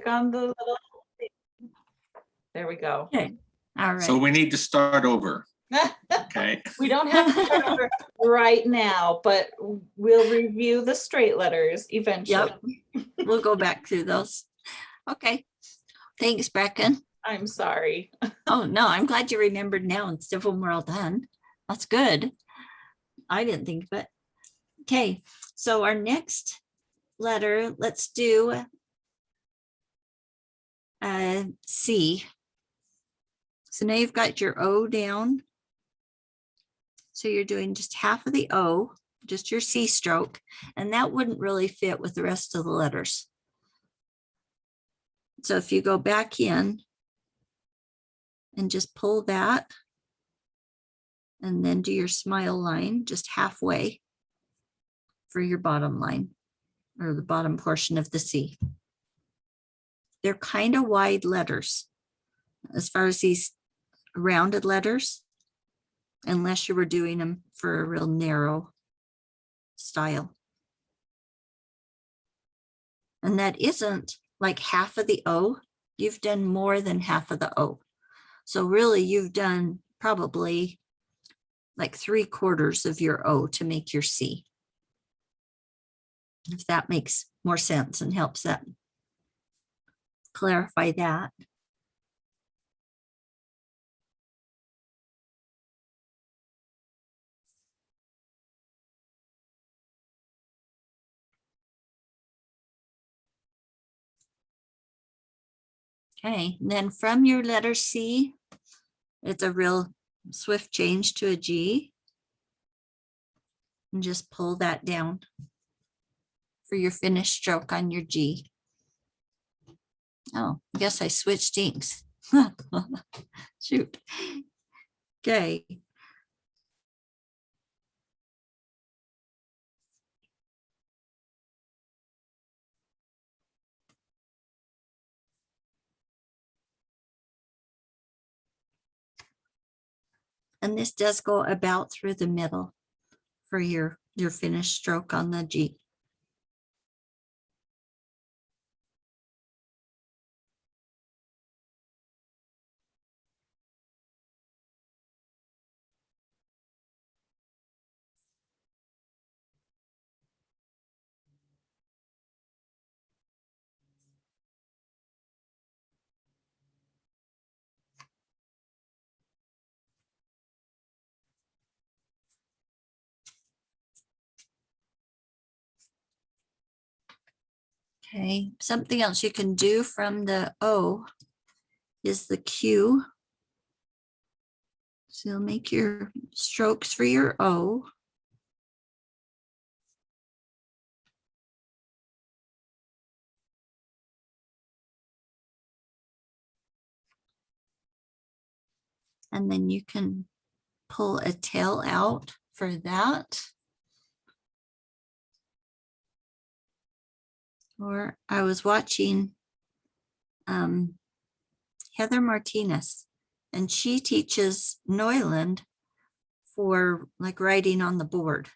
click on the little thing. There we go. Okay, all right. So we need to start over. Okay. We don't have to start over right now, but we'll review the straight letters eventually. Yep, we'll go back through those. Okay, thanks, Brecken. I'm sorry. Oh, no, I'm glad you remembered now instead of when we're all done. That's good. I didn't think of it. Okay, so our next letter, let's do C. So now you've got your O down. So you're doing just half of the O, just your C stroke, and that wouldn't really fit with the rest of the letters. So if you go back in and just pull that, and then do your smile line just halfway for your bottom line or the bottom portion of the C. They're kind of wide letters as far as these rounded letters, unless you were doing them for a real narrow style. And that isn't like half of the O. You've done more than half of the O. So really you've done probably like 3/4 of your O to make your C. If that makes more sense and helps that clarify that. Okay, and then from your letter C, it's a real swift change to a G. And just pull that down for your finished stroke on your G. Oh, I guess I switched inks. Shoot. Okay. And this does go about through the middle for your finished stroke on the G. Okay, something else you can do from the O is the Q. So you'll make your strokes for your O. And then you can pull a tail out for that. Or I was watching Heather Martinez, and she teaches Neuland for like writing on the board.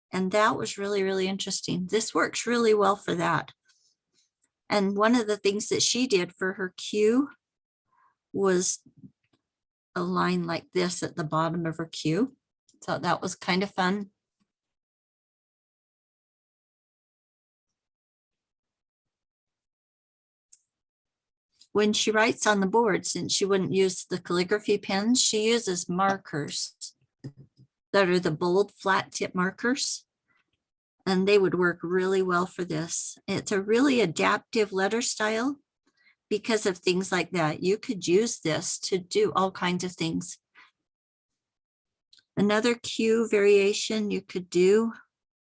And that was really, really interesting. This works really well for that. And one of the things that she did for her Q was a line like this at the bottom of her Q. So that was kind of fun. When she writes on the board, since she wouldn't use the calligraphy pens, she uses markers that are the bold flat tip markers. And they would work really well for this. It's a really adaptive letter style because of things like that. You could use this to do all kinds of things. Another Q variation you could do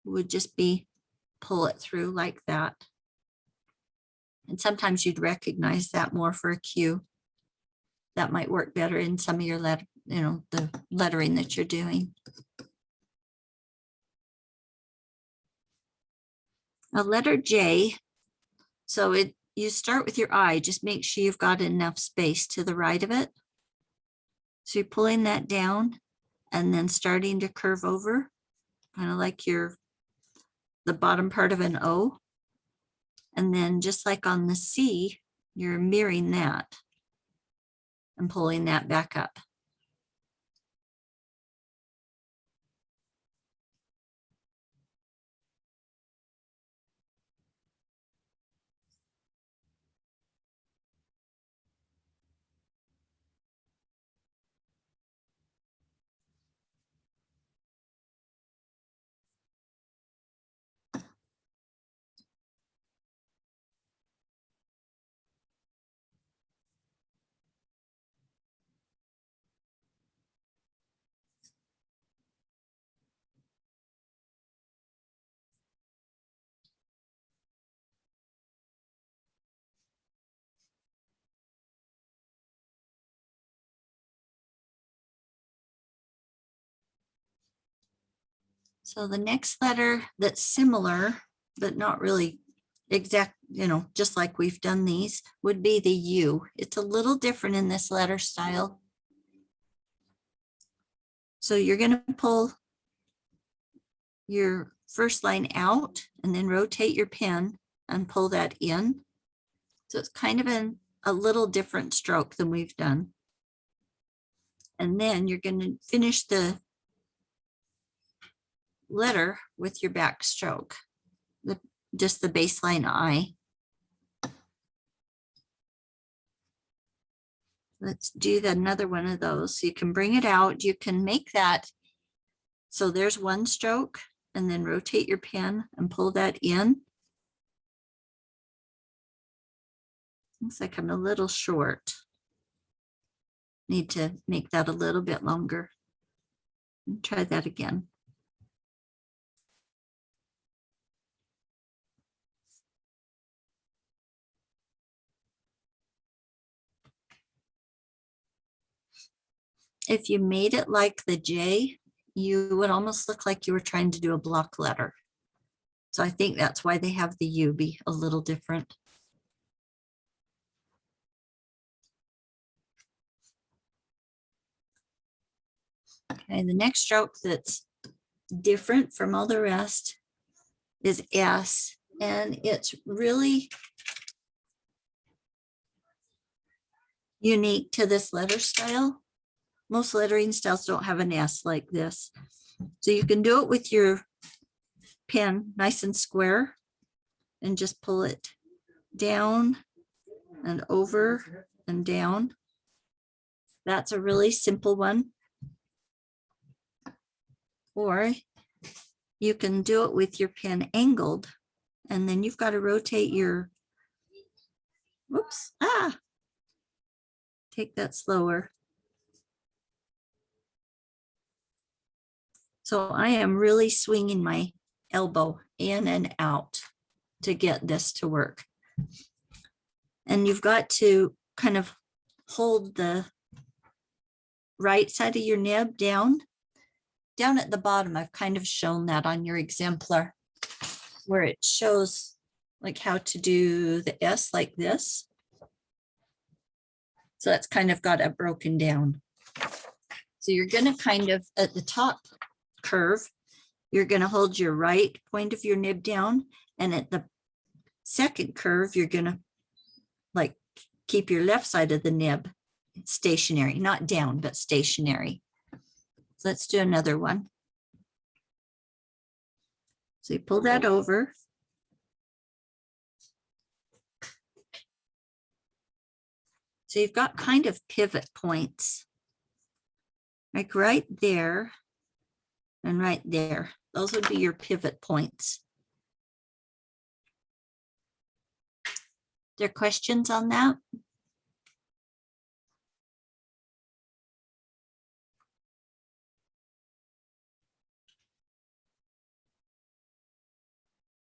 would just be pull it through like that. And sometimes you'd recognize that more for a Q. That might work better in some of your letter, the lettering that you're doing. A letter J. So you start with your I, just make sure you've got enough space to the right of it. So you're pulling that down and then starting to curve over, kind of like the bottom part of an O. And then just like on the C, you're mirroring that and pulling that back up. So the next letter that's similar, but not really exact, just like we've done these, would be the U. It's a little different in this letter style. So you're going to pull your first line out and then rotate your pen and pull that in. So it's kind of a little different stroke than we've done. And then you're going to finish the letter with your back stroke, just the baseline I. Let's do another one of those. So you can bring it out. You can make that. So there's one stroke and then rotate your pen and pull that in. Looks like I'm a little short. Need to make that a little bit longer. Try that again. If you made it like the J, you would almost look like you were trying to do a block letter. So I think that's why they have the U be a little different. Okay, the next stroke that's different from all the rest is S, and it's really unique to this letter style. Most lettering styles don't have an S like this. So you can do it with your pen nice and square and just pull it down and over and down. That's a really simple one. Or you can do it with your pen angled, and then you've got to rotate your, whoops, take that slower. So I am really swinging my elbow in and out to get this to work. And you've got to kind of hold the right side of your nib down. Down at the bottom, I've kind of shown that on your exemplar where it shows like how to do the S like this. So that's kind of got it broken down. So you're going to kind of at the top curve, you're going to hold your right point of your nib down, and at the second curve, you're going to like keep your left side of the nib stationary, not down, but stationary. So let's do another one. So you pull that over. So you've got kind of pivot points, like right there and right there. Those would be your pivot points. There questions on that?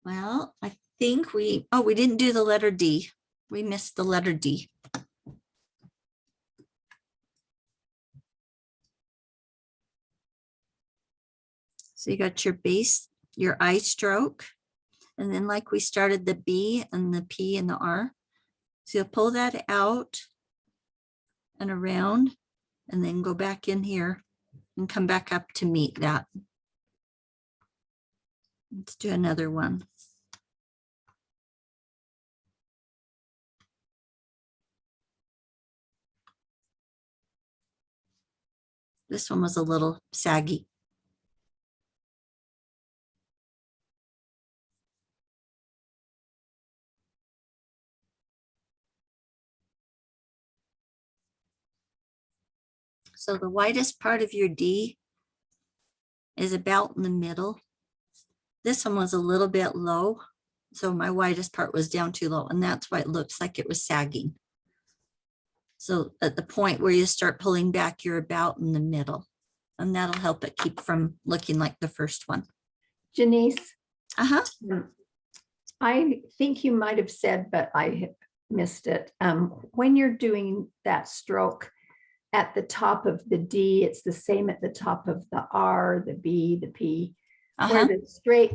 Well, I think we didn't do the letter D. We missed the letter D. So you got your base, your I stroke, and then like we started the B and the P and the R. So you'll pull that out and around and then go back in here and come back up to meet that. Let's do another one. This one was a little saggy. So the widest part of your D is about in the middle. This one was a little bit low, so my widest part was down too low, and that's why it looks like it was sagging. So at the point where you start pulling back, you're about in the middle, and that'll help it keep from looking like the first one. Jenice, Uh-huh. I think you might have said, but I missed it. When you're doing that stroke at the top of the D, it's the same at the top of the R, the B, the P, where Uh-huh.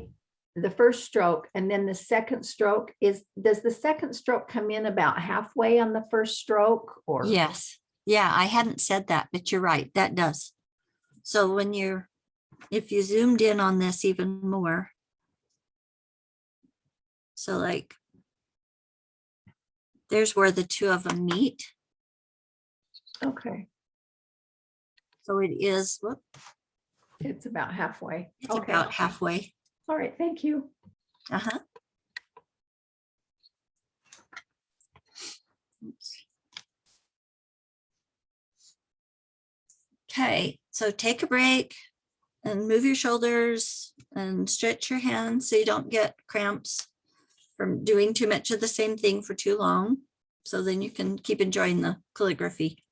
the first stroke and then the second stroke does the second stroke come in about halfway on the first stroke or? Yes. Yeah, I hadn't said that, but you're right. That does. So if you zoomed in on this even more, so like, there's where the two of them meet. Okay, So it is, whoop, it's about halfway. it's Okay, about halfway. all right, thank you. Uh-huh. Oops. Okay, so take a break and move your shoulders and stretch your hands so you don't get cramps from doing too much of the same thing for too long. So then you can keep enjoying the calligraphy.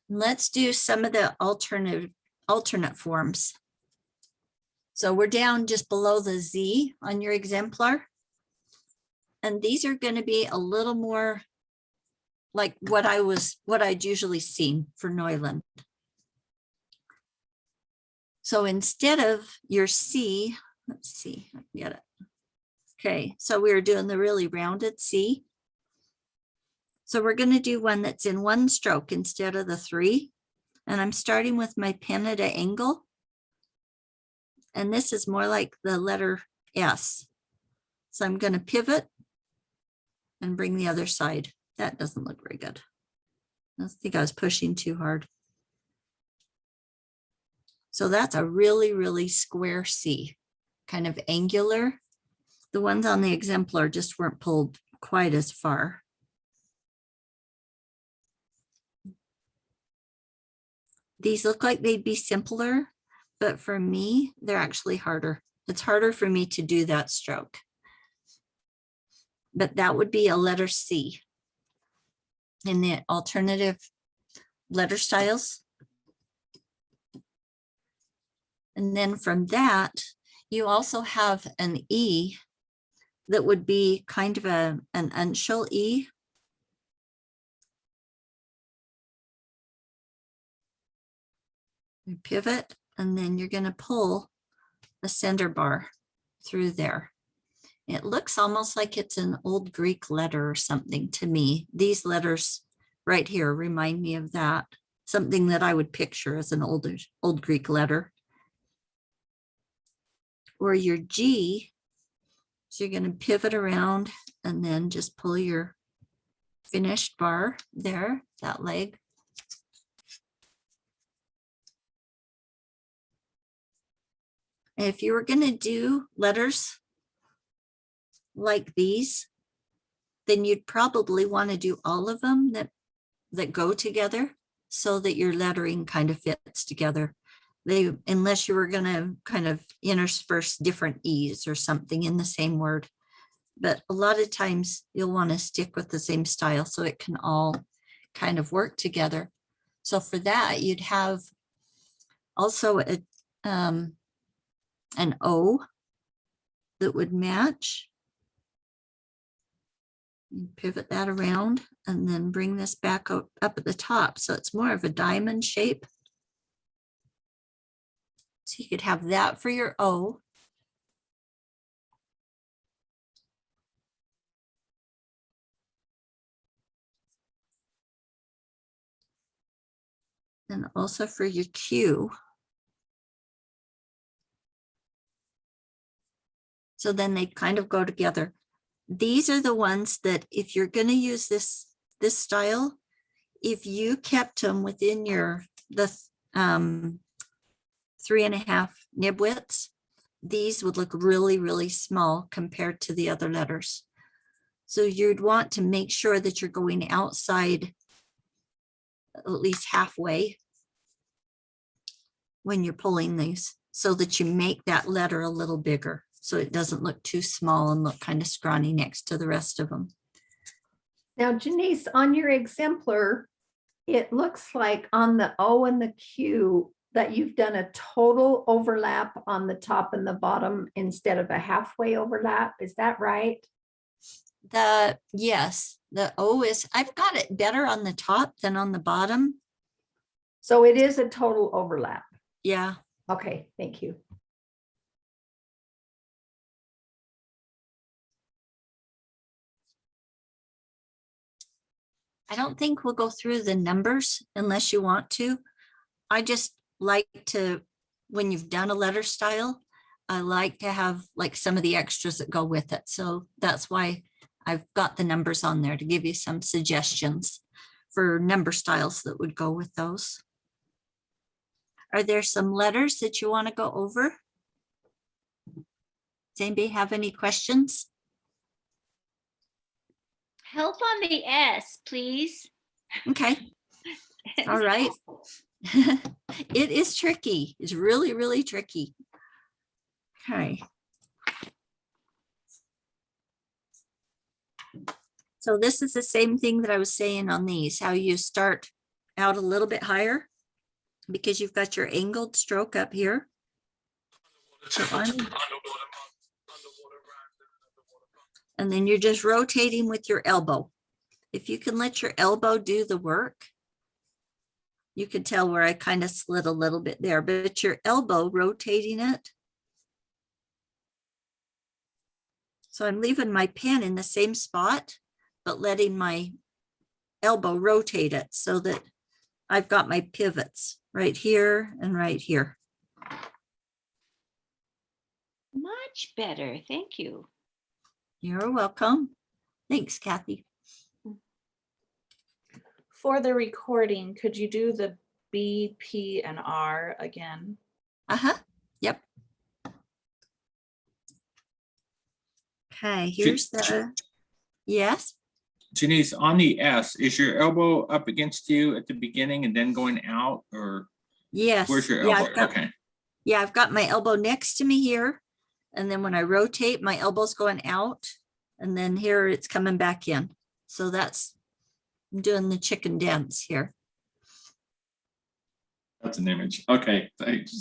Let's do some of the alternate forms. So we're down just below the Z on your exemplar. And these are going to be a little more like what I'd usually seen for Neuland. So instead of your C, let's see, I can get it. Okay, so we were doing the really rounded C. So we're going to do one that's in one stroke instead of the three. And I'm starting with my pen at an angle. And this is more like the letter S. So I'm going to pivot and bring the other side. That doesn't look very good. I think I was pushing too hard. So that's a really, really square C, kind of angular. The ones on the exemplar just weren't pulled quite as far. These look like they'd be simpler, but for me, they're actually harder. It's harder for me to do that stroke. But that would be a letter C in the alternative letter styles. And then from that, you also have an E that would be kind of an uncial E. You pivot, and then you're going to pull the center bar through there. It looks almost like it's an old Greek letter or something to me. These letters right here remind me of that, something that I would picture as an old Greek letter. Or your G, so you're going to pivot around and then just pull your finished bar there, that leg. If you were going to do letters like these, then you'd probably want to do all of them that go together so that your lettering kind of fits together. Unless you were going to kind of intersperse different E's or something in the same word. But a lot of times you'll want to stick with the same style so it can all kind of work together. So for that, you'd have also an O that would match. You pivot that around and then bring this back up at the top. So it's more of a diamond shape. So you could have that for your O. And also for your Q. So then they kind of go together. these are the ones that if you're going to use this style, if you kept them within the 3.5 nib widths, these would look really, really small compared to the other letters. So you'd want to make sure that you're going outside at least halfway when you're pulling these, so that you make that letter a little bigger, so it doesn't look too small and look kind of scrawny next to the rest of them. Now, Jenice, on your exemplar, it looks like on the O and the Q that you've done a total overlap on the top and the bottom instead of a halfway overlap. Is that right? Yes, the O is, I've got it better on the top than on the bottom. So it is a total overlap. Yeah. Okay, thank you. I don't think we'll go through the numbers unless you want to. I just like to, when you've done a letter style, I like to have like some of the extras that go with it. So that's why I've got the numbers on there to give you some suggestions for number styles that would go with those. Are there some letters that you want to go over? Does anybody have any questions? Help on the S, please. Okay. All right. It is tricky. It's really, really tricky. Okay. So this is the same thing that I was saying on these, how you start out a little bit higher because you've got your angled stroke up here. So and then you're just rotating with your elbow. If you can let your elbow do the work, you can tell where I kind of slid a little bit there, but your elbow rotating it. So I'm leaving my pen in the same spot, but letting my elbow rotate it so that I've got my pivots right here and right here. Much better. Thank you. You're welcome. Thanks, Kathy. For the recording, could you do the B, P, and R again? Uh-huh. Yep. Okay, here's the, yes. Jenice, on the S, is your elbow up against you at the beginning and then going out, or Yes. where's your Yeah, elbow? Okay. Yeah, I've got my elbow next to me here. And then when I rotate, my elbow's going out. And then here it's coming back in. So that's, I'm doing the chicken dance here. That's an image. Okay, thanks.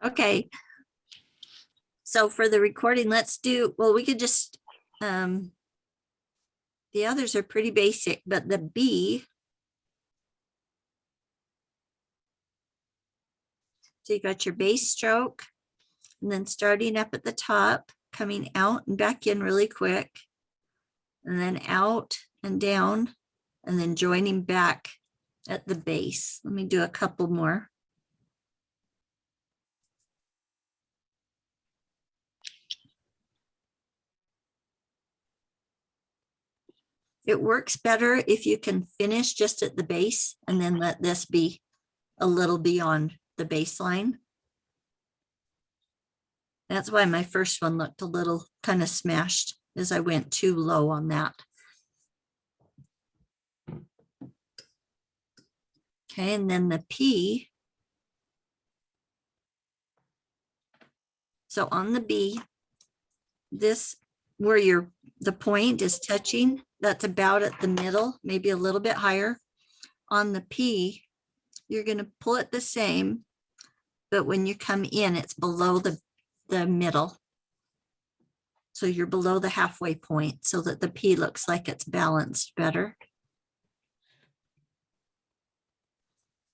Okay. So for the recording, let's do, well, we could just, the others are pretty basic, but the B, so you got your base stroke, and then starting up at the top, coming out and back in really quick, and then out and down, and then joining back at the base. Let me do a couple more. It works better if you can finish just at the base and then let this be a little beyond the baseline. That's why my first one looked a little kind of smashed as I went too low on that. Okay, and then the P. So on the B, this where the point is touching, that's about at the middle, maybe a little bit higher. On the P, you're going to pull it the same, but when you come in, it's below the middle. So you're below the halfway point so that the P looks like it's balanced better.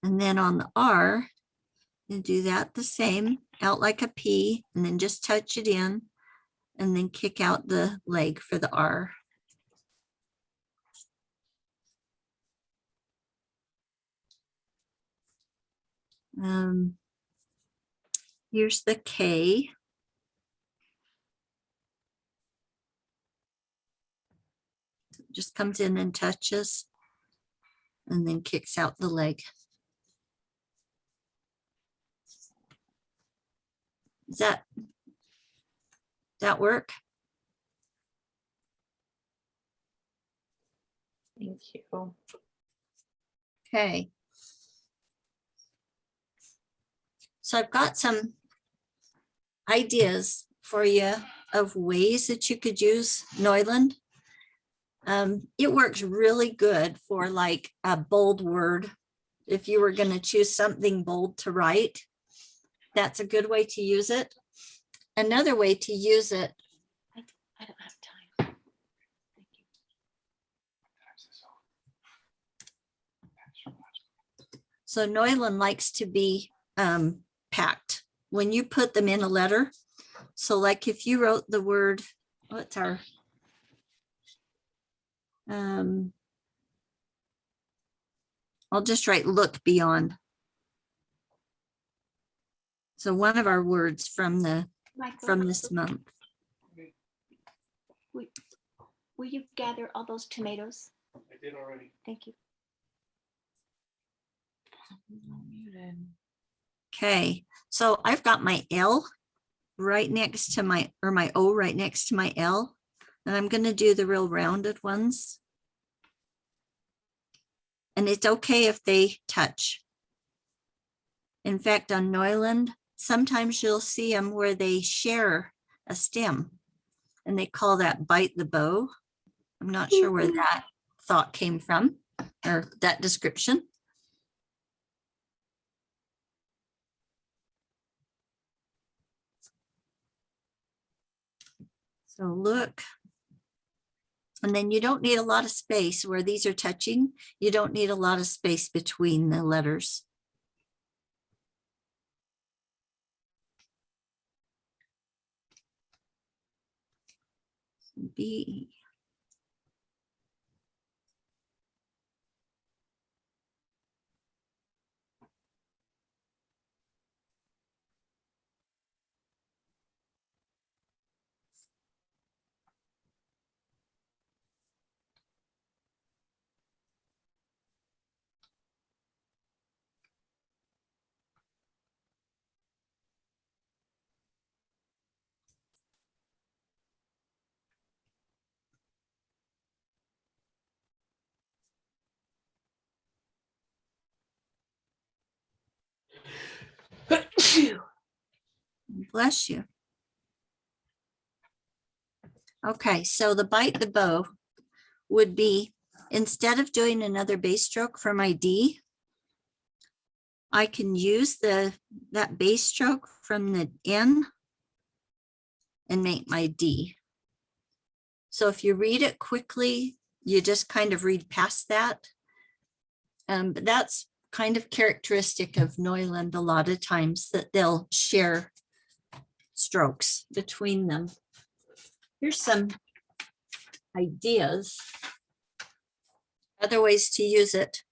And then on the R, you do that the same, out like a P, and then just touch it in, and then kick out the leg for the R. Here's the K. Just comes in and touches and then kicks out the leg. Does that work? Thank you. Okay. So I've got some ideas for you of ways that you could use Neuland. It works really good for like a bold word. If you were going to choose something bold to write, that's a good way to use it. Another way to use it. I don't have time. Thank you. So Neuland likes to be packed when you put them in a letter. So like if you wrote the word, what's our, I'll just write look beyond. So one of our words from Michael, this month. will you gather all those tomatoes? I did already. Thank you. Okay, so I've got my L right next to my, or my O right next to my L, and I'm going to do the real rounded ones. And it's okay if they touch. In fact, on Neuland, sometimes you'll see them where they share a stem, and they call that bite the bow. I'm not sure where that thought came from, or that description. So look, and then you don't need a lot of space where these are touching. You don't need a lot of space between the letters. B. Bless you. Okay, so the bite the bow would be, instead of doing another base stroke for my D, I can use that base stroke from the N and make my D. So if you read it quickly, you just kind of read past that. But that's kind of characteristic of Neuland a lot of times, that they'll share strokes between them. Here's some ideas, other ways to use it.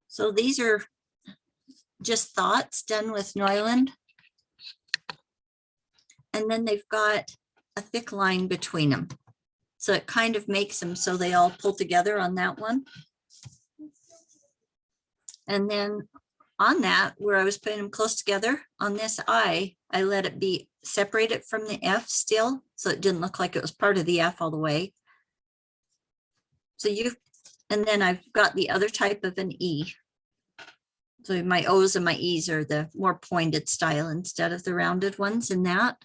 So these are just thoughts done with Neuland. And then they've got a thick line between them. So it kind of makes them so they all pull together on that one. And then on that, where I was putting them close together, on this I let it be separated from the F still, so it didn't look like it was part of the F all the way. So and then I've got the other type of an E. So my O's and my E's are the more pointed style instead of the rounded ones in that.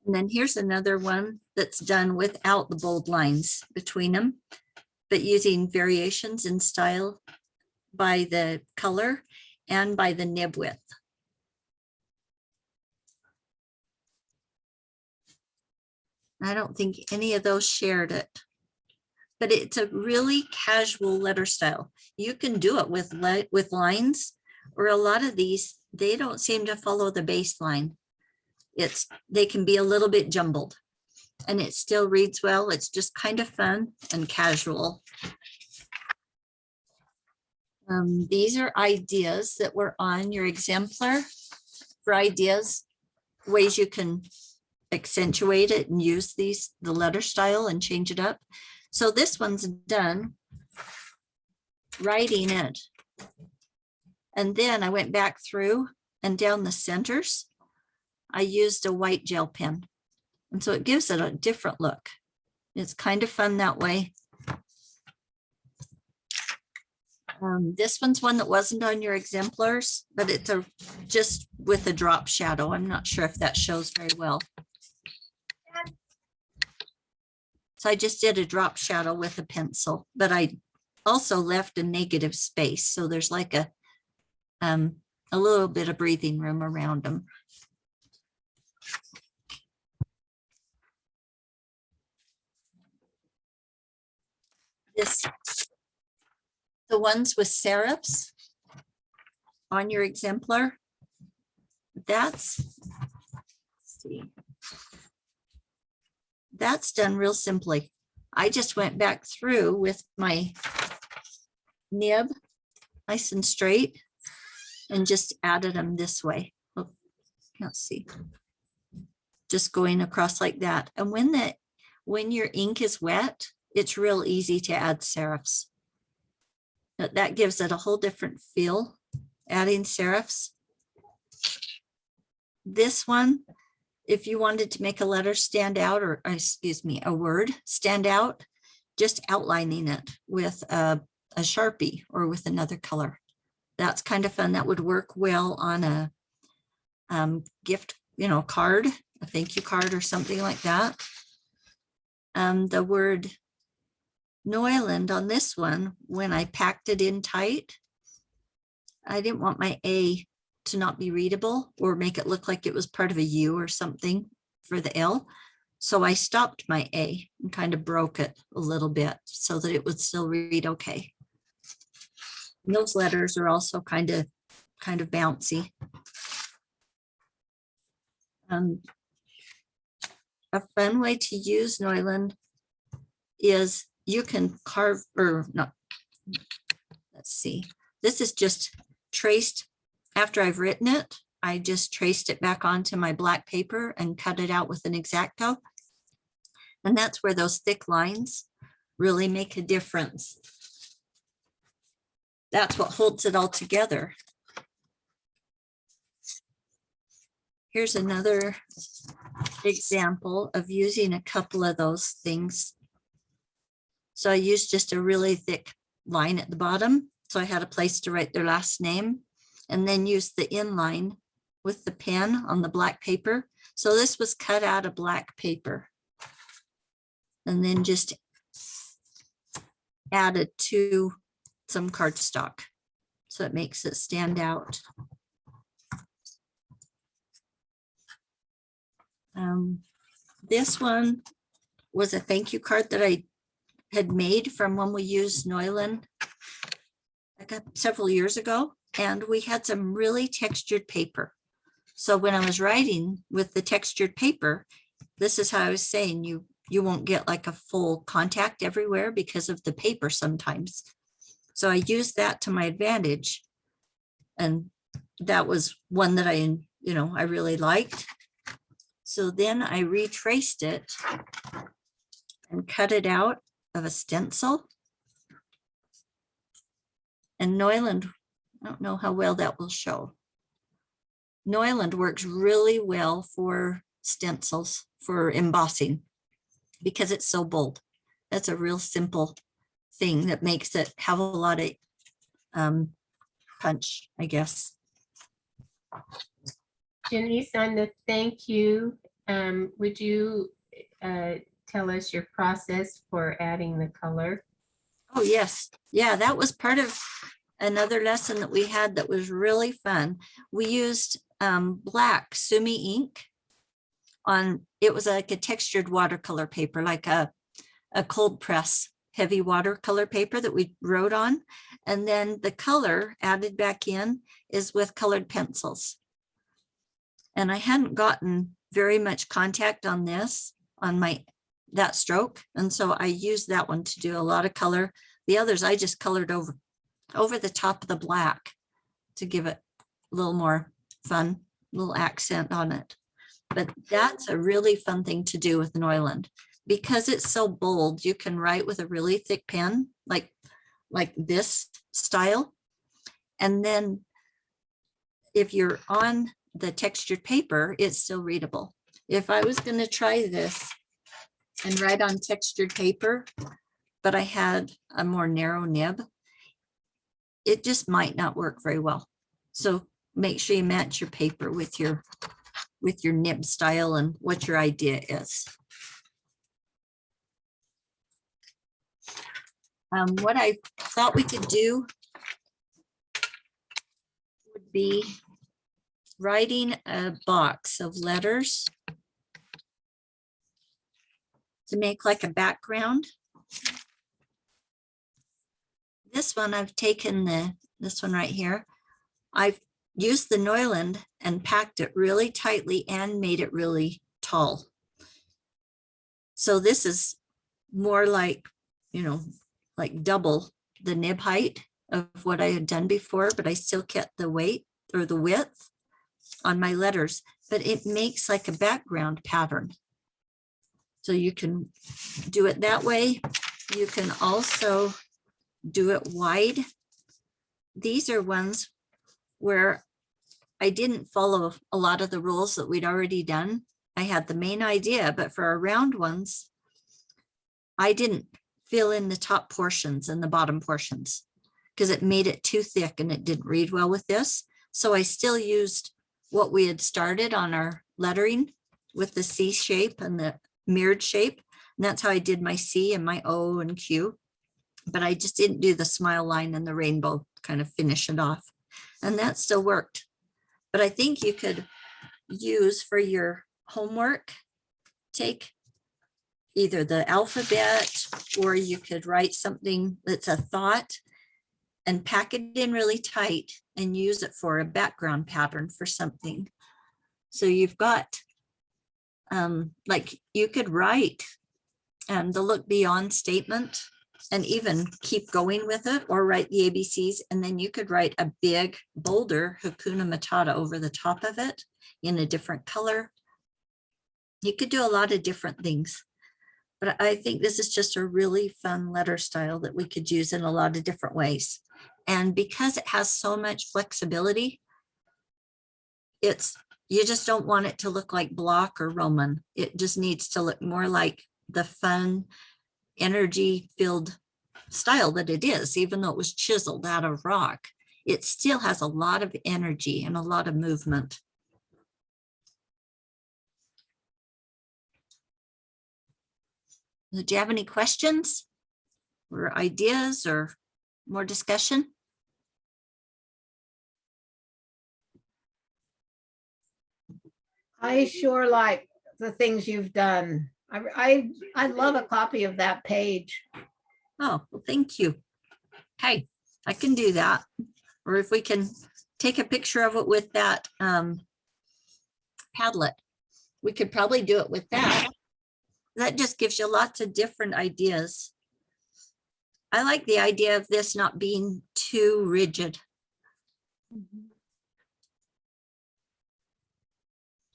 And then here's another one that's done without the bold lines between them, but using variations in style by the color and by the nib width. I don't think any of those shared it, but it's a really casual letter style. You can do it with lines, or a lot of these, they don't seem to follow the baseline. They can be a little bit jumbled, and it still reads well. It's just kind of fun and casual. These are ideas that were on your exemplar for ideas, ways you can accentuate it and use the letter style and change it up. So this one's done writing it. And then I went back through and down the centers, I used a white gel pen. And so it gives it a different look. It's kind of fun that way. This one's one that wasn't on your exemplars, but it's just with a drop shadow. I'm not sure if that shows very well. So I just did a drop shadow with a pencil, but I also left a negative space. So there's like a little bit of breathing room around them. The ones with serifs on your exemplar, let's see. That's done real simply. I just went back through with my nib nice and straight and just added them this way. Oh, can't see. Just going across like that. And when your ink is wet, it's real easy to add serifs. That gives it a whole different feel, adding serifs. This one, if you wanted to make a letter stand out, or excuse me, a word stand out, just outlining it with a Sharpie or with another color. That's kind of fun. That would work well on a gift, card, a thank you card or something like that. The word Neuland on this one, when I packed it in tight, I didn't want my A to not be readable or make it look like it was part of a U or something for the L. So I stopped my A and kind of broke it a little bit so that it would still read okay. And those letters are also kind of bouncy. A fun way to use Neuland is you can carve or not. Let's see. This is just traced after I've written it. I just traced it back onto my black paper and cut it out with an X-Acto. And that's where those thick lines really make a difference. That's what holds it all together. Here's another example of using a couple of those things. So I used just a really thick line at the bottom. So I had a place to write their last name, and then use the inline with the pen on the black paper. So this was cut out of black paper and then just added to some cardstock. So it makes it stand out. This one was a thank you card that I had made from when we used Neuland several years ago, and we had some really textured paper. So when I was writing with the textured paper, this is how I was saying you won't get like a full contact everywhere because of the paper sometimes. So I used that to my advantage, and that was one that I really liked. So then I retraced it and cut it out of a stencil. And Neuland, I don't know how well that will show. Neuland works really well for stencils, for embossing, because it's so bold. That's a real simple thing that makes it have a lot of punch, I guess. Jenice, on the thank you, would you tell us your process for adding the color? Oh, yes. Yeah, that was part of another lesson that we had that was really fun. We used black Sumi ink on, it was like a textured watercolor paper, like a cold press heavy watercolor paper that we wrote on. And then the color added back in is with colored pencils. And I hadn't gotten very much contact on this, on that stroke. And so I used that one to do a lot of color. The others I just colored over. over the top of the black to give it a little more fun, little accent on it. But that's a really fun thing to do with Neuland. Because it's so bold, you can write with a really thick pen, like this style. And then if you're on the textured paper, it's still readable. If I was going to try this and write on textured paper, but I had a more narrow nib, it just might not work very well. So make sure you match your paper with your nib style and what your idea is. What I thought we could do would be writing a box of letters to make like a background. This one I've taken this one right here. I've used the Neuland and packed it really tightly and made it really tall. So this is more like, you know, like double the nib height of what I had done before, but I still kept the weight or the width on my letters, but it makes like a background pattern. So you can do it that way. You can also do it wide. These are ones where I didn't follow a lot of the rules that we'd already done. I had the main idea, but for our round ones, I didn't fill in the top portions and the bottom portions because it made it too thick and it didn't read well with this. So I still used what we had started on our lettering with the C shape and the mirrored shape. And that's how I did my C and my O and Q. But I just didn't do the smile line and the rainbow, kind of finish it off. And that still worked. But I think you could use for your homework, take either the alphabet, or you could write something that's a thought and pack it in really tight and use it for a background pattern for something. So you've got, like you could write the look beyond statement and even keep going with it, or write the ABCs, and then you could write a big bolder Hakuna Matata over the top of it in a different color. You could do a lot of different things. But I think this is just a really fun letter style that we could use in a lot of different ways. And because it has so much flexibility, you just don't want it to look like block or Roman. It just needs to look more like the fun, energy-filled style that it is. Even though it was chiseled out of rock, it still has a lot of energy and a lot of movement. Do you have any questions or ideas or more discussion? I sure like the things you've done. I love a copy of that page. Oh, well, thank you. Okay, I can do that. Or if we can take a picture of it with that Padlet, we could probably do it with that. That just gives you lots of different ideas. I like the idea of this not being too rigid.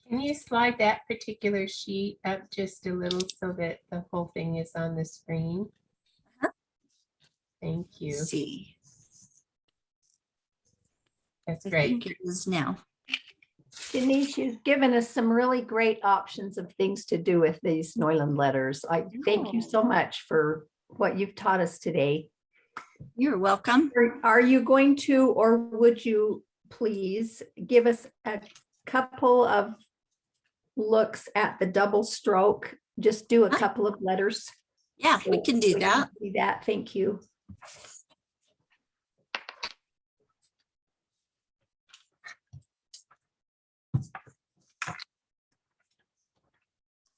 Can you slide that particular sheet up just a little so that the whole thing is on the screen? Thank you. Let's see. That's I great. think it is now. Jenice, you've given us some really great options of things to do with these Neuland letters. I thank you so much for what you've taught us today. You're welcome. Are you going to, or would you please give us a couple of looks at the double stroke? Just do a couple of letters. Yeah, we can do that. See that. Thank you.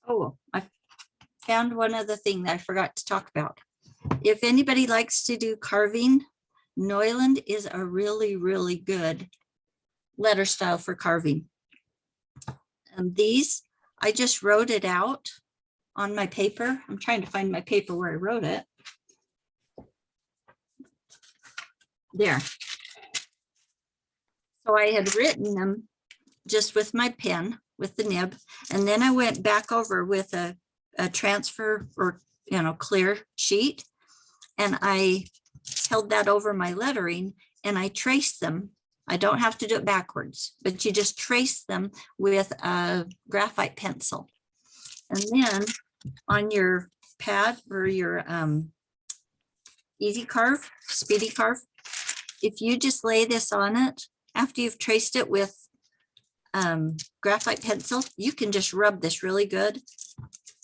Oh, I found one other thing that I forgot to talk about. If anybody likes to do carving, Neuland is a really, really good letter style for carving. And these, I just wrote it out on my paper. I'm trying to find my paper where I wrote it. There. So I had written them just with my pen, with the nib, and then I went back over with a transfer or, clear sheet. And I held that over my lettering and I traced them. I don't have to do it backwards, but you just trace them with a graphite pencil. And then on your pad or your easy carve, speedy carve, if you just lay this on it, after you've traced it with graphite pencil, you can just rub this really good.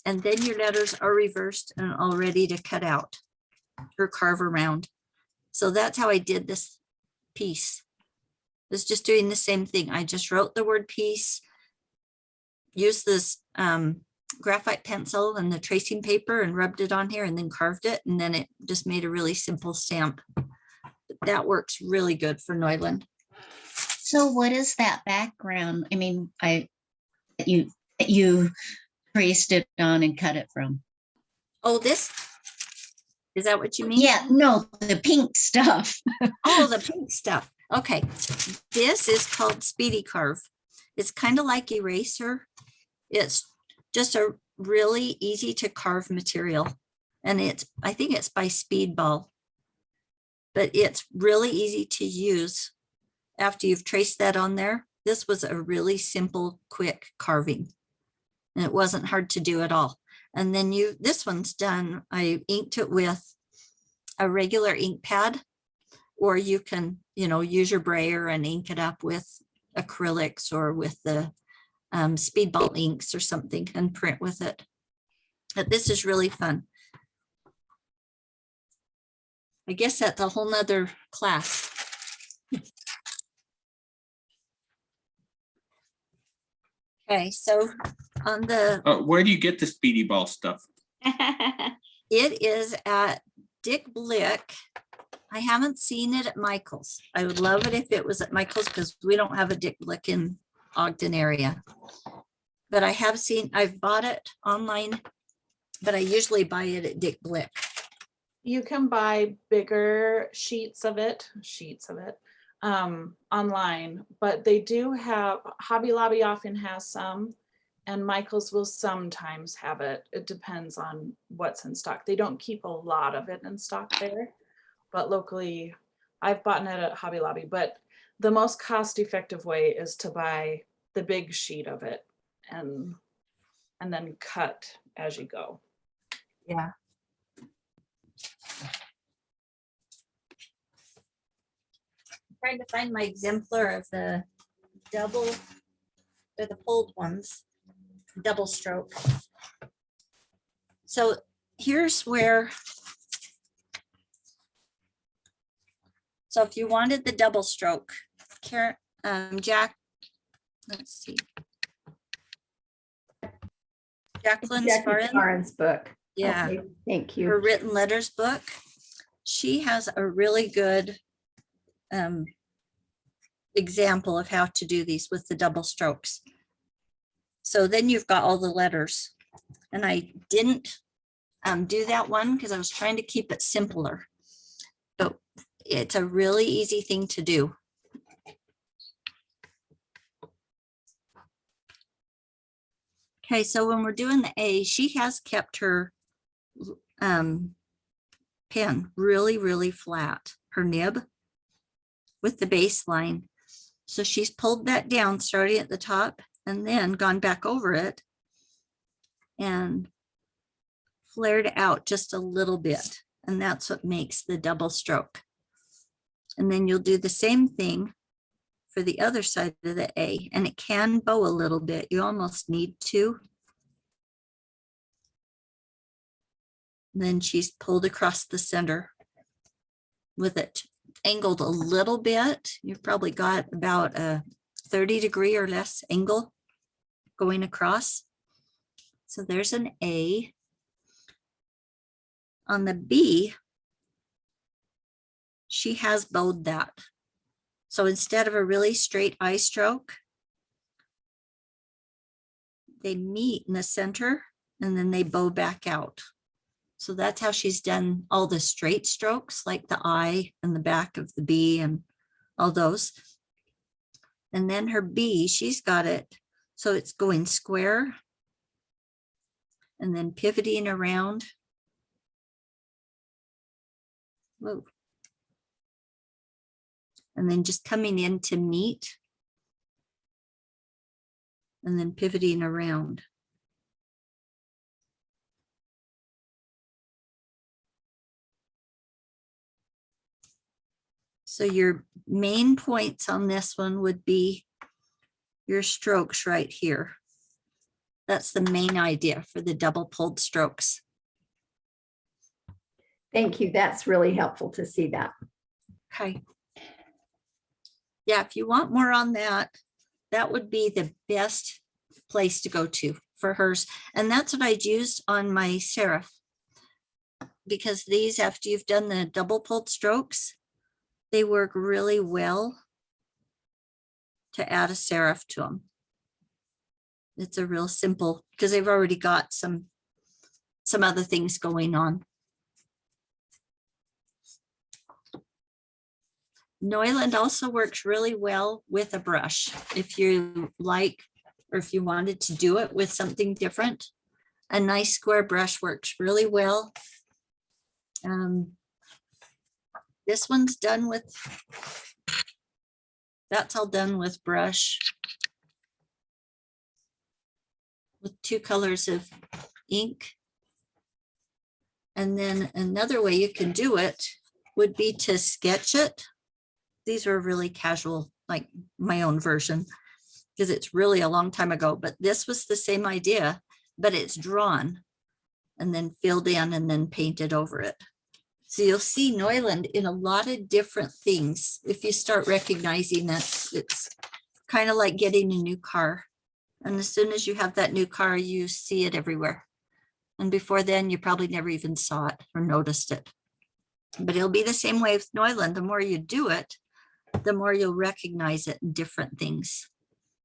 And then your letters are reversed and all ready to cut out or carve around. So that's how I did this piece. It's just doing the same thing. I just wrote the word piece, used this graphite pencil and the tracing paper and rubbed it on here and then carved it. And then it just made a really simple stamp. That works really good for Neuland. So what is that background? I mean, you traced it on and cut it from. Oh, this, is that what you mean? Yeah, no, the pink stuff. Oh, the pink stuff. Okay. This is called Speedy Carve. It's kind of like eraser. It's just a really easy to carve material. And I think it's by Speedball. But it's really easy to use after you've traced that on there. This was a really simple, quick carving. And it wasn't hard to do at all. And then this one's done. I inked it with a regular ink pad, or you can, use your brayer and ink it up with acrylics or with the Speedball inks or something and print with it. But this is really fun. I guess that's a whole nother class. Okay, so on the, Where do you get the Speedy Ball stuff? it is at Dick Blick. I haven't seen it at Michael's. I would love it if it was at Michael's because we don't have a Dick Blick in Ogden area. But I've bought it online, but I usually buy it at Dick Blick. You can buy bigger sheets of it online, but they do have, Hobby Lobby often has some, and Michael's will sometimes have it. It depends on what's in stock. They don't keep a lot of it in stock there, but locally I've bought it at Hobby Lobby. But the most cost-effective way is to buy the big sheet of it and then cut as you go. Yeah. Trying to find my exemplar of the double, or the pulled ones, double stroke. So here's where, so if you wanted the double stroke, let's see. Jacqueline Svaren, Svaren's book. yeah. Okay, thank Her you. written letters book. She has a really good example of how to do these with the double strokes. So then you've got all the letters. And I didn't do that one because I was trying to keep it simpler. But it's a really easy thing to do. Okay, so when we're doing the A, she has kept her pen really, really flat, her nib with the baseline. So she's pulled that down starting at the top and then gone back over it and flared out just a little bit. And that's what makes the double stroke. And then you'll do the same thing for the other side of the A, and it can bow a little bit. You almost need to. And then she's pulled across the center with it angled a little bit. You've probably got about a 30-degree or less angle going across. So there's an A. On the B, she has bowed that. So instead of a really straight eye stroke, they meet in the center and then they bow back out. So that's how she's done all the straight strokes, like the I and the back of the B and all those. And then her B, she's got it. So it's going square and then pivoting around. Whoa. And then just coming in to meet. And then pivoting around. So your main points on this one would be your strokes right here. That's the main idea for the double pulled strokes. Thank you. That's really helpful to see that. Okay. Yeah, if you want more on that, that would be the best place to go to for hers. And that's what I'd used on my serif. Because these, after you've done the double pulled strokes, they work really well to add a serif to them. It's a real simple, because they've already got some other things going on. Neuland also works really well with a brush. If you like, or if you wanted to do it with something different, a nice square brush works really well. This one's done with, that's all done with brush. With 2 colors of ink. And then another way you can do it would be to sketch it. These are really casual, like my own version, because it's really a long time ago, but this was the same idea, but it's drawn and then filled in and then painted over it. So you'll see Neuland in a lot of different things. If you start recognizing that, it's kind of like getting a new car. And as soon as you have that new car, you see it everywhere. And before then, you probably never even saw it or noticed it. But it'll be the same way with Neuland. The more you do it, the more you'll recognize it in different things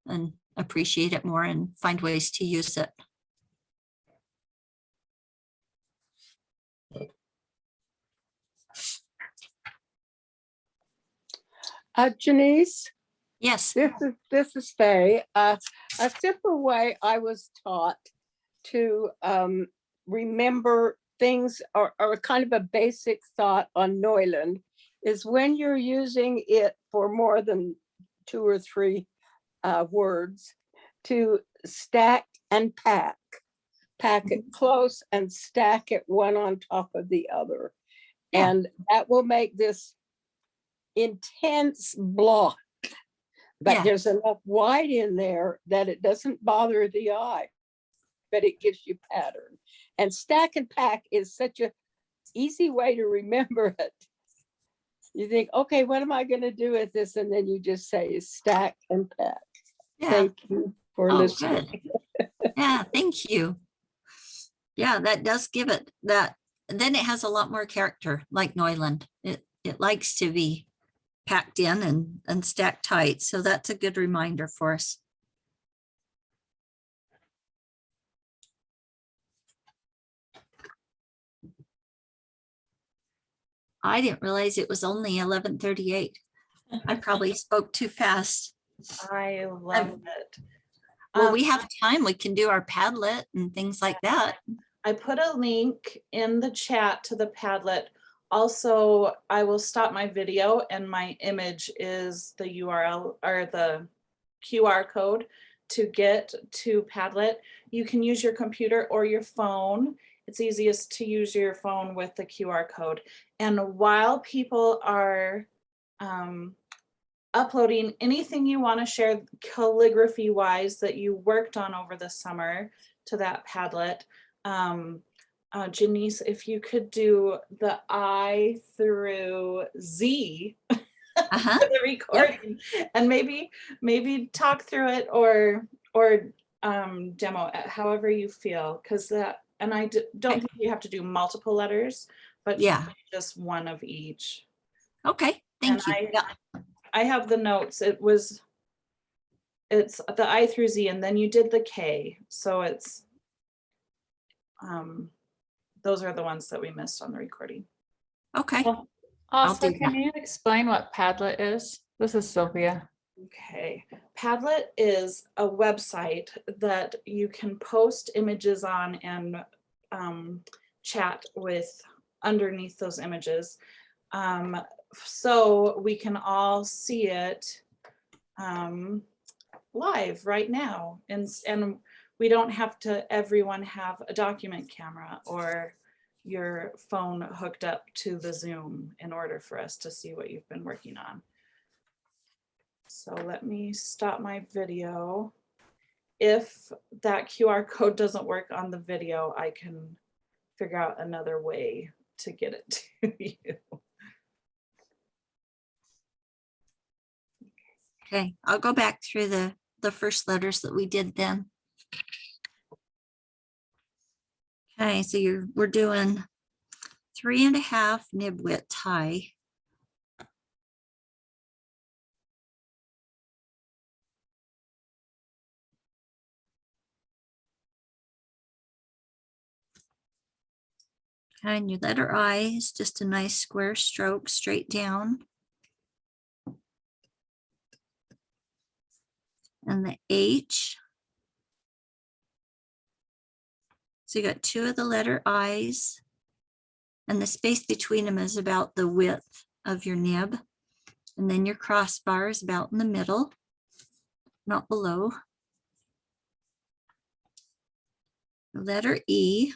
and appreciate it more and find ways to use it. Jenice, Yes. this is Faye. A simple way I was taught to remember things, or kind of a basic thought on Neuland, is when you're using it for more than 2 or 3 words, to stack and pack. Pack it close and stack it one on top of the other. Yeah. And that will make this intense block, but Yeah. there's enough white in there that it doesn't bother the eye, but it gives you pattern. And stack and pack is such a easy way to remember it. You think, okay, what am I going to do with this? And then you just say stack and pack. Yeah. Thank you for Oh, listening. good. Yeah, thank you. Yeah, that does give it that. Then it has a lot more character, like Neuland. It likes to be packed in and stacked tight. So that's a good reminder for us. I didn't realize it was only 11:38. I probably spoke too fast. I love it. Well, we have time. We can do our Padlet and things like that. I put a link in the chat to the Padlet. Also, I will stop my video and my image is the URL or the QR code to get to Padlet. You can use your computer or your phone. It's easiest to use your phone with the QR code. And while people are uploading anything you want to share calligraphy wise that you worked on over the summer to that Padlet, Jenice, if you could do the I through Z Uh-huh. for the recording, and maybe talk through it or demo it however you feel, because that, and I don't think you have to do multiple letters, but Yeah. just one of each. Okay. Thank And you. Yeah. I have the notes. It's the I through Z, and then you did the K, so it's those are the ones that we missed on the recording. Okay, Well, I'll Also, do can that. you explain what Padlet is? This is Sylvia. Okay, Padlet is a website that you can post images on and chat with underneath those images. So we can all see it live right now. And we don't have to, everyone have a document camera or your phone hooked up to the Zoom in order for us to see what you've been working on. So let me stop my video. If that QR code doesn't work on the video, I can figure out another way to get it to you. Okay, I'll go back through the first letters that we did then. Okay, so we're doing 3.5 nib width high. And your letter I is just a nice square stroke straight down. And the H. So you got 2 of the letter I's. And the space between them is about the width of your nib. And then your crossbar is about in the middle, not below. The letter E.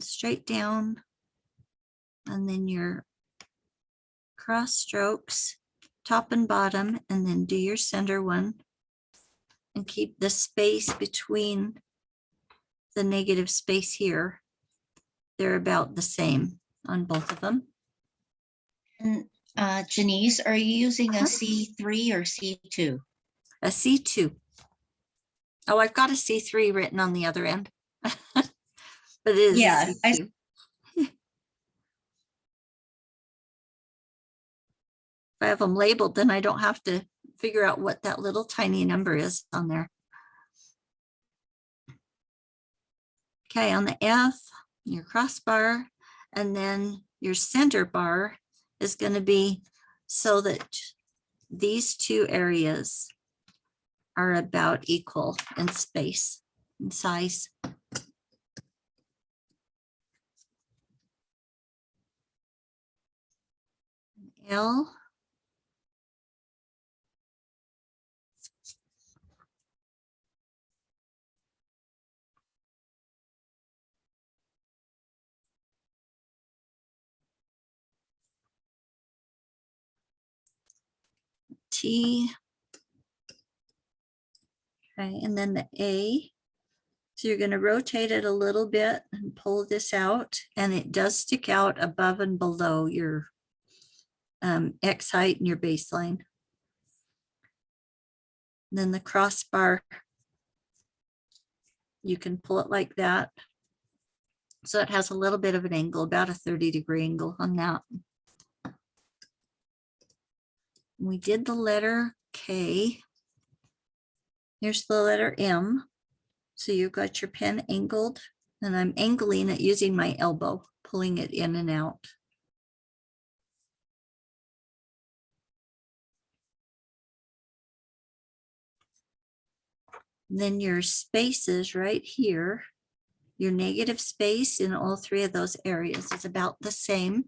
Straight down. And then your cross strokes, top and bottom, and then do your center one. And keep the space between the negative space here. They're about the same on both of them. And Jenice, are you using a Uh-huh. C3 or C2? A C2. Oh, I've got a C3 written on the other end. But it is a Yeah, C2. If I have them labeled, then I don't have to figure out what that little tiny number is on there. Okay, on the F, your crossbar, and then your center bar is going to be so that these 2 areas are about equal in space and size. L. T. Okay, and then the A. So you're going to rotate it a little bit and pull this out, and it does stick out above and below your X height and your baseline. Then the crossbar, you can pull it like that. So it has a little bit of an angle, about a 30-degree angle on that. We did the letter K. Here's the letter M. So you've got your pen angled, and I'm angling it using my elbow, pulling it in and out. Then your spaces right here, your negative space in all 3 of those areas is about the same.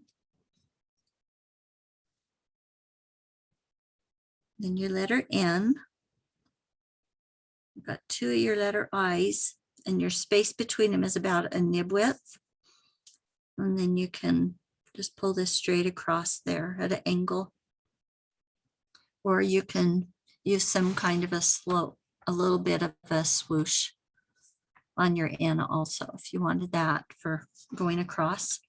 Then your letter N. You've got 2 of your letter I's, and your space between them is about a nib width. And then you can just pull this straight across there at an angle. Or you can use some kind of a slope, a little bit of a swoosh on your N also, if you wanted that for going across.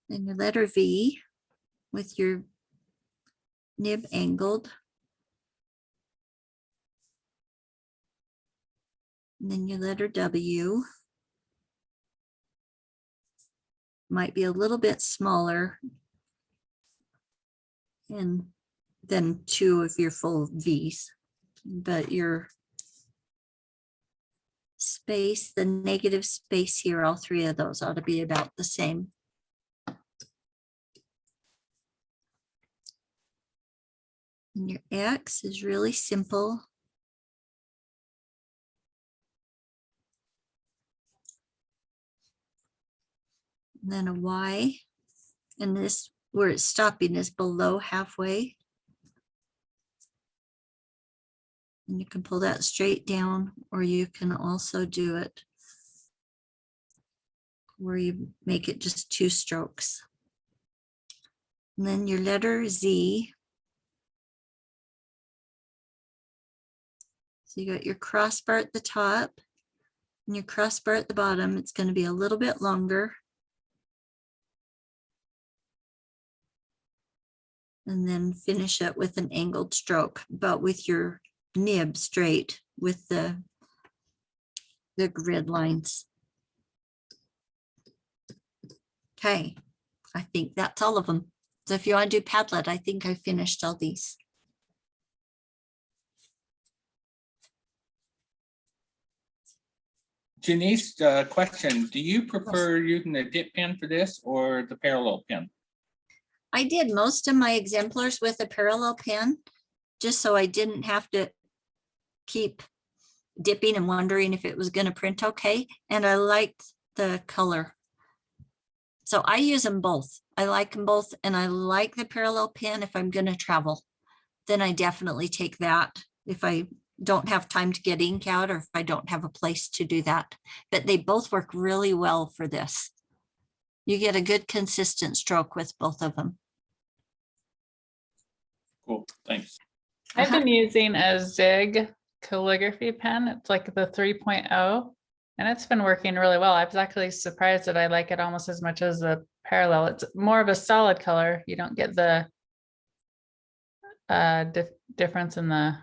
Then your letter V with your nib angled. And then your letter W might be a little bit smaller and than 2 of your full V's, but your space, the negative space here, all three of those ought to be about the same. And your X is really simple. And then a Y, and this where it's stopping is below halfway. And you can pull that straight down, or you can also do it where you make it just 2 strokes. And then your letter Z. So you got your crossbar at the top and your crossbar at the bottom. It's going to be a little bit longer. And then finish it with an angled stroke, but with your nib straight with the grid lines. Okay, I think that's all of them. So if you want to do Padlet, I think I finished all these. Jenice, question, do you prefer using the dip pen for this or the parallel pen? I did most of my exemplars with a parallel pen, just so I didn't have to keep dipping and wondering if it was going to print okay. And I liked the color. So I use them both. I like them both. And I like the parallel pen if I'm going to travel. Then I definitely take that if I don't have time to get ink out or if I don't have a place to do that. But they both work really well for this. You get a good consistent stroke with both of them. Cool, thanks. I've been using a Zig calligraphy pen. It's like the 3.0, and it's been working really well. I was actually surprised that I like it almost as much as the parallel. It's more of a solid color. You don't get the difference in the,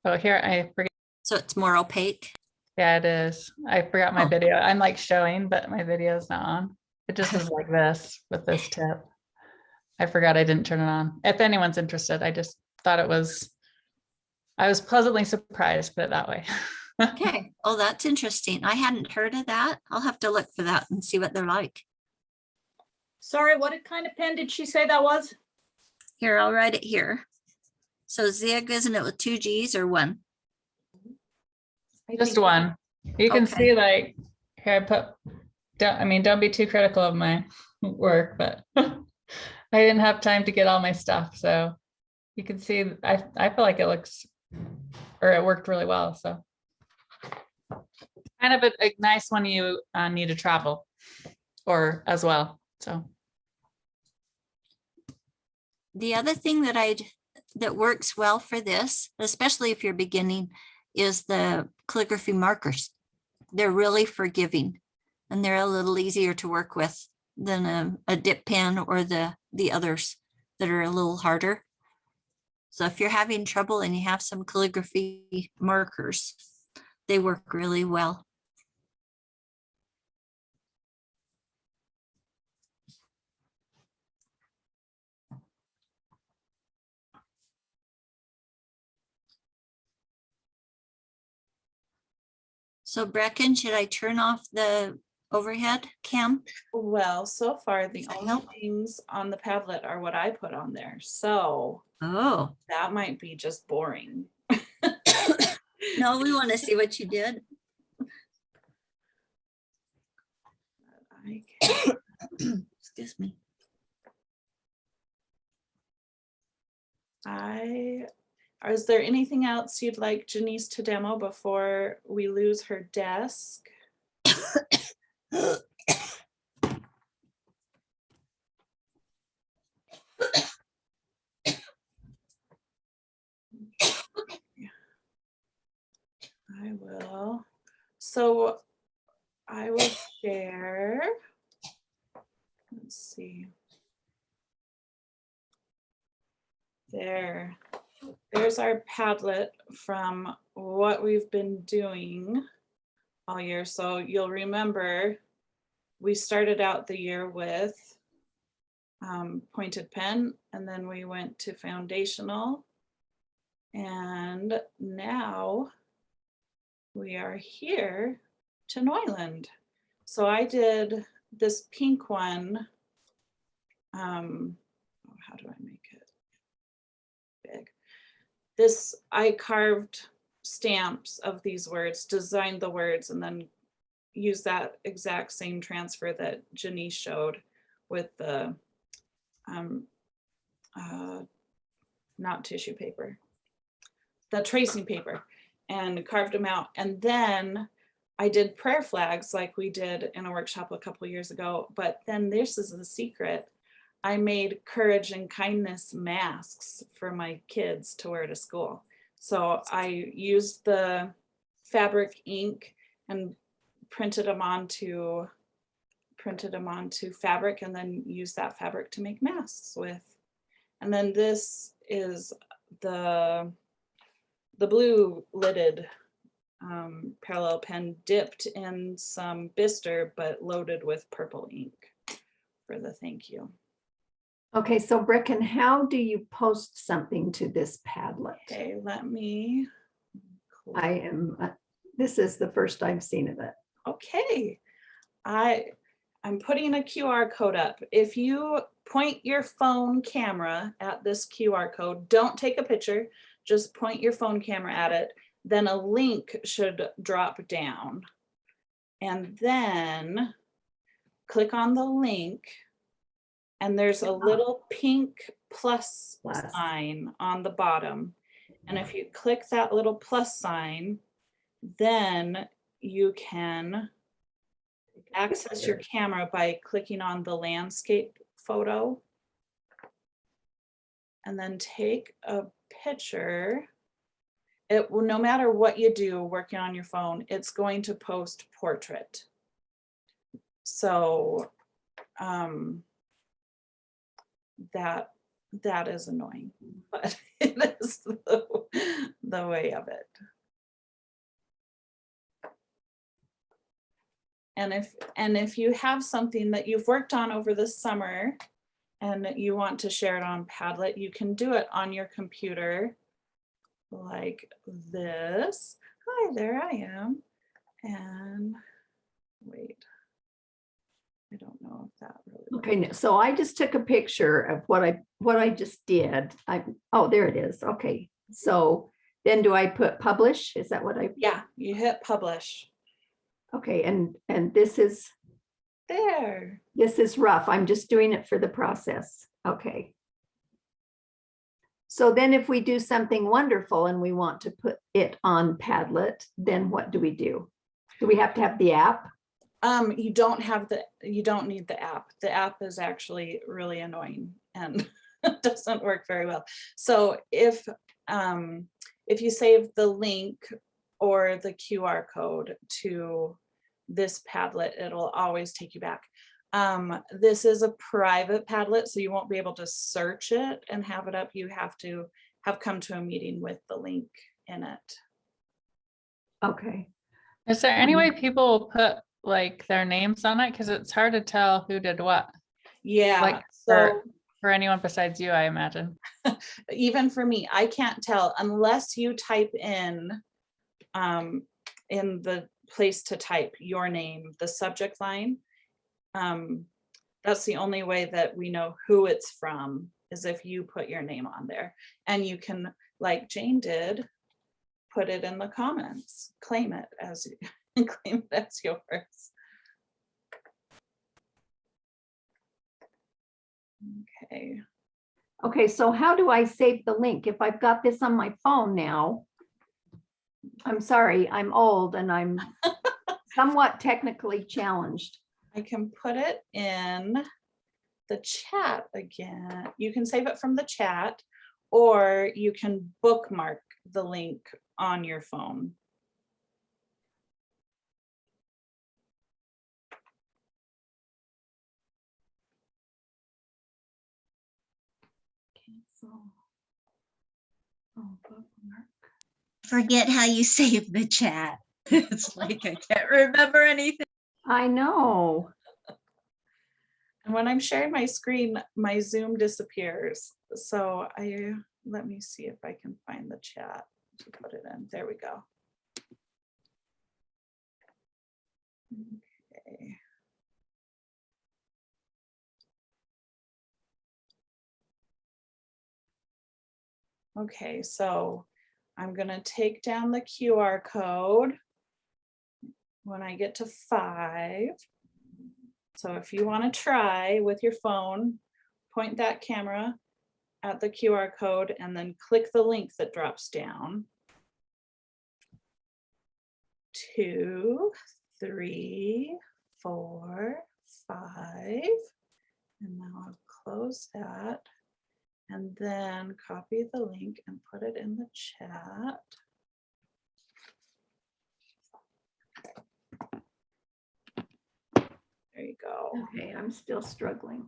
oh, here, I forget. So it's more opaque. Yeah, it is. I forgot my Oh. video. I'm like showing, but my video is not on. It just is like this with this tip. I forgot I didn't turn it on. If anyone's interested, I just thought it was, I was pleasantly surprised, put it that way. Okay. Oh, that's interesting. I hadn't heard of that. I'll have to look for that and see what they're like. Sorry, what kind of pen did she say that was? Here, I'll write it here. So Zig, isn't it with 2 G's or 1? Just one. You can Okay. see like, here I put, don't be too critical of my work, but I didn't have time to get all my stuff. So you can see, I feel like it looks, or it worked really well. So kind of a nice one you need to travel or as well. So The other thing that works well for this, especially if you're beginning, is the calligraphy markers. They're really forgiving and they're a little easier to work with than a dip pen or the others that are a little harder. So if you're having trouble and you have some calligraphy markers, they work really well. So Brecken, should I turn off the overhead cam? Well, so far, the Does that only help? things on the Padlet are what I put on there. So Oh, that might be just boring. no, we want to see what you did. I can- Excuse me. Is there anything else you'd like Jenice to demo before we lose her desk? I will. So I will share. Let's see. There's our Padlet from what we've been doing all year. So you'll remember we started out the year with pointed pen, and then we went to foundational. And now we are here to Neuland. So I did this pink one. How do I make it big? This, I carved stamps of these words, designed the words, and then used that exact same transfer that Jenice showed with the not tissue paper, the tracing paper, and carved them out. And then I did prayer flags like we did in a workshop a couple of years ago. But then this is the secret. I made courage and kindness masks for my kids to wear to school. So I used the fabric ink and printed them onto fabric, and then used that fabric to make masks with. And then this is the blue lidded parallel pen dipped in some bister but loaded with purple ink for the thank you. Okay, so Brecken, how do you post something to this Padlet? Okay, let me. This is the first I've seen of it. Okay, I'm putting a QR code up. If you point your phone camera at this QR code, don't take a picture, just point your phone camera at it, then a link should drop down. And then click on the link, and there's a little pink plus sign on the bottom. And if you click that little plus sign, then you can access your camera by clicking on the landscape photo, and then take a picture. It will, no matter what you do working on your phone, it's going to post portrait. So that is annoying, but it is the way of it. And if you have something that you've worked on over the summer and you want to share it on Padlet, you can do it on your computer like this. Hi, there I am. And wait, I don't know if that really works. Okay, so I just took a picture of what I just did. Oh, there it is. Okay, so then do I put publish? Is that what I? Yeah, you hit publish. Okay, and this is There. This is rough. I'm just doing it for the process. Okay. So then if we do something wonderful and we want to put it on Padlet, then what do we do? Do we have to have the app? You don't need the app. The app is actually really annoying and doesn't work very well. So if you save the link or the QR code to this Padlet, it'll always take you back. This is a private Padlet, so you won't be able to search it and have it up. You have to have come to a meeting with the link in it. Okay. Is there any way people will put like their names on it? Because it's hard to tell who did what. Yeah, Like so for anyone besides you, I imagine. even for me, I can't tell unless you type in the place to type your name, the subject line. That's the only way that we know who it's from, is if you put your name on there. And you can, like Jane did, put it in the comments, claim it as yours. Okay. Okay, so how do I save the link? If I've got this on my phone now, I'm sorry, I'm old and I'm somewhat technically challenged. I can put it in the chat again. You can save it from the chat, or you can bookmark the link on your phone. Forget how you save the chat. It's like I can't remember anything. I know. And when I'm sharing my screen, my Zoom disappears. So let me see if I can find the chat to put it in. There we go. Okay. Okay, so I'm gonna take down the QR code when I get to 5. So if you want to try with your phone, point that camera at the QR code and then click the link that drops down. 2, 3, 4, 5. And now I'll close that. And then copy the link and put it in the chat. There you go. Okay, I'm still struggling.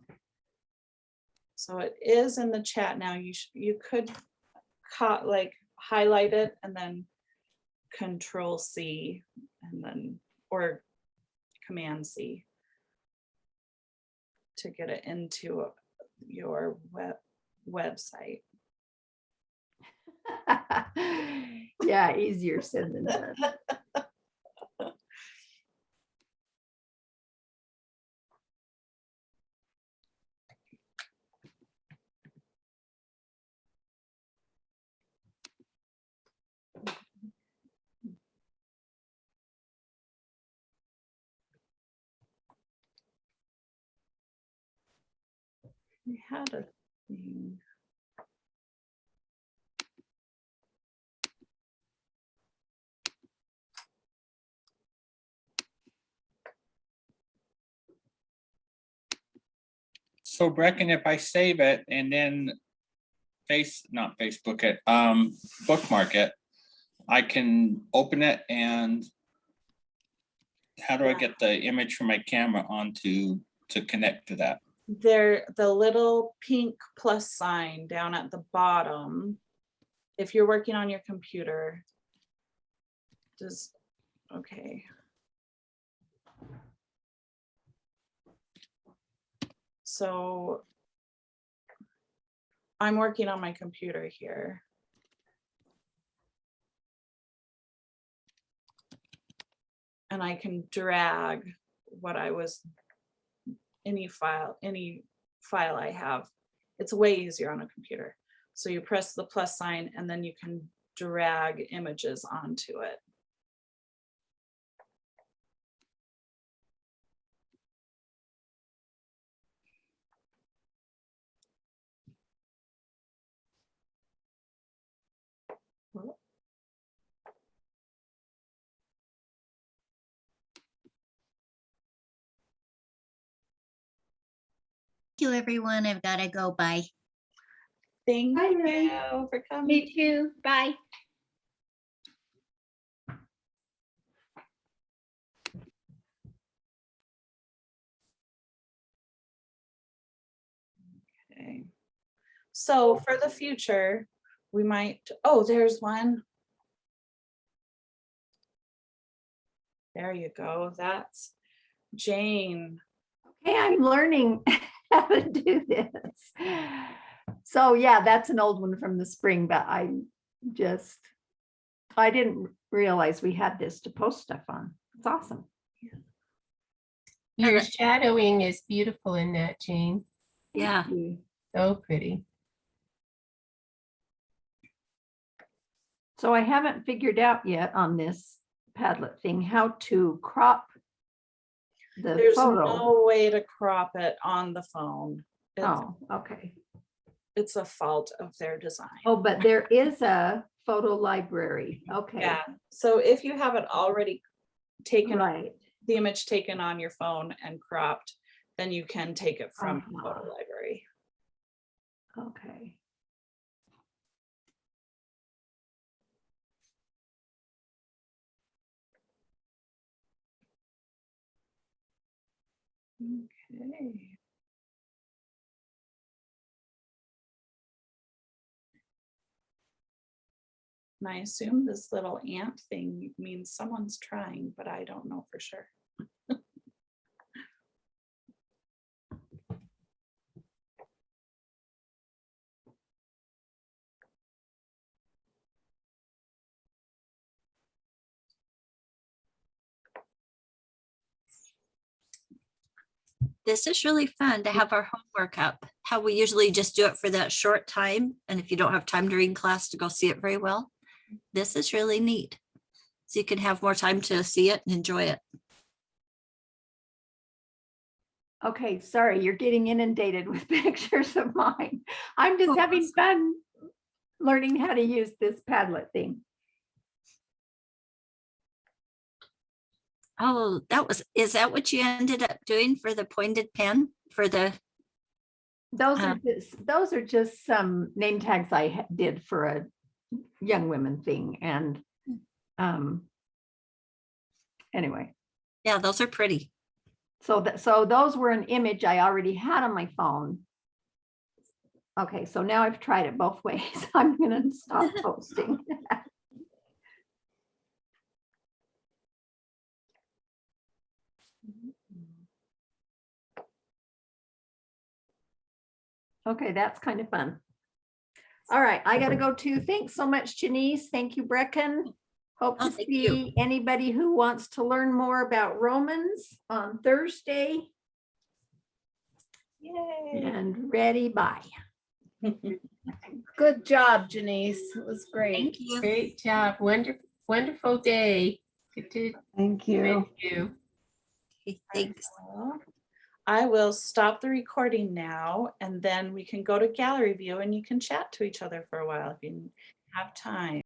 So it is in the chat now. You could like highlight it and then Control C and then or Command C to get it into your website. Yeah, easier said than done. We had a thing. So Brecken, if I save it and then not Facebook it, bookmark it, I can open it and how do I get the image from my camera onto to connect to that? There, the little pink plus sign down at the bottom. If you're working on your computer, just okay. So I'm working on my computer here. And I can drag what I was, any file I have. It's way easier on a computer. So you press the plus sign and then you can drag images onto it. Thank you, everyone. I've got to go. Bye. Thank Bye, Mary. you for coming. Me too. Bye. Okay. So for the future, we might, oh, there's one. There you go. That's Jane. Hey, I'm learning how to do this. So yeah, that's an old one from the spring, but I didn't realize we had this to post stuff on. It's awesome. Your shadowing is beautiful in that, Jane. Yeah. So pretty. So I haven't figured out yet on this Padlet thing how to crop the There's photo. no way to crop it on the phone. Oh, okay. It's a fault of their design. Oh, but there is a photo library. Okay. Yeah. So if you have it already taken, Right. the image taken on your phone and cropped, then you can take it from the photo Uh-huh. library. Okay. Okay. And I assume this little ant thing means someone's trying, but I don't know for sure. This is really fun to have our homework up. How we usually just do it for that short time. And if you don't have time during class to go see it very well, this is really neat. So you can have more time to see it and enjoy it. Okay, sorry, you're getting inundated with pictures of mine. I'm just having fun learning how to use this Padlet thing. Oh, is that what you ended up doing for the pointed pen for the, Those are just some name tags I did for a young women thing. And anyway, yeah, those are pretty. so those were an image I already had on my phone. Okay, so now I've tried it both ways. I'm gonna stop posting. Okay, that's kind of fun. All right, I gotta go too. Thanks so much, Jenice. Thank you, Brecken. Hope Oh, to thank you. see anybody who wants to learn more about Romans on Thursday. Yay. And ready, bye. Good job, Jenice. It was great. Thank you. Great job. Wonderful, wonderful day. Good to Thank meet you. Okay, thanks. Well, I will stop the recording now, and then we can go to gallery view and you can chat to each other for a while if you have time.